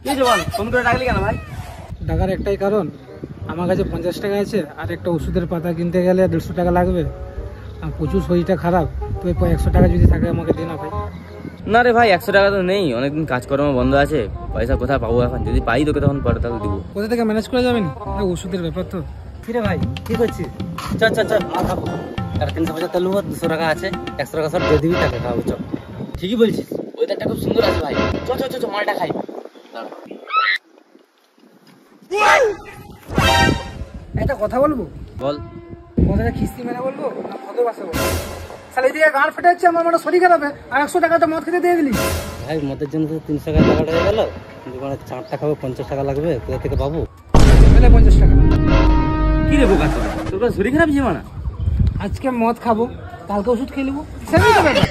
কি জবান ফোন করে ডাকলি কেন ভাই? ডাকার একটাই কারণ, আমার কাছে 50 টাকা আছে, আর একটা ওষুধের পাতা কিনতে গেলে 150 টাকা লাগবে। আর প্রচুর শরীরটা খারাপ, তো 100 টাকা যদি থাকে আমাকে দিন না ভাই। না রে ভাই, 100 টাকা তো নেই, অনেকদিন কাজকর্ম বন্ধ আছে, পয়সা কোথায় পাবো এখন? যদি পাই তোকে তখন পরে তাহলে দিব। কোথা থেকে ম্যানেজ করে যাবেন? ওষুধের ব্যাপার তো। কিরে ভাই কি করছিস? চল চল চল মাল খাবো। আর 375 নেবো, 200 টাকা আছে, 100 টাকা সব দিয়ে দিবি, টাকা খাবো। চল। ঠিকই বলছিস, ওয়েদারটা খুব সুন্দর আছে ভাই। চল চল চল মালটা খাই। একটা কথা বলবো? বল। কথাটা কিস্তি মেনে বলবো না ভদ্র ভাষা বলবো? তাহলে এদিকে গান ফেটে যাচ্ছে, আমার মানে শরীর খারাপ, আর 100 টাকা তো মদ খেতে দিয়ে দিলি। ভাই মদের জন্য তো 300 টাকা টাকাটা হয়ে গেল, কিন্তু মানে চারটা খাবো, 50 টাকা লাগবে, কোথা থেকে পাবো? 50 টাকা। কি রে বোকা তোরা, তোর কাছে শরীর খারাপ জীবনা? আজকে মদ খাবো, কালকে ওষুধ খেয়ে নেবো, সেটাই তো ব্যাপার।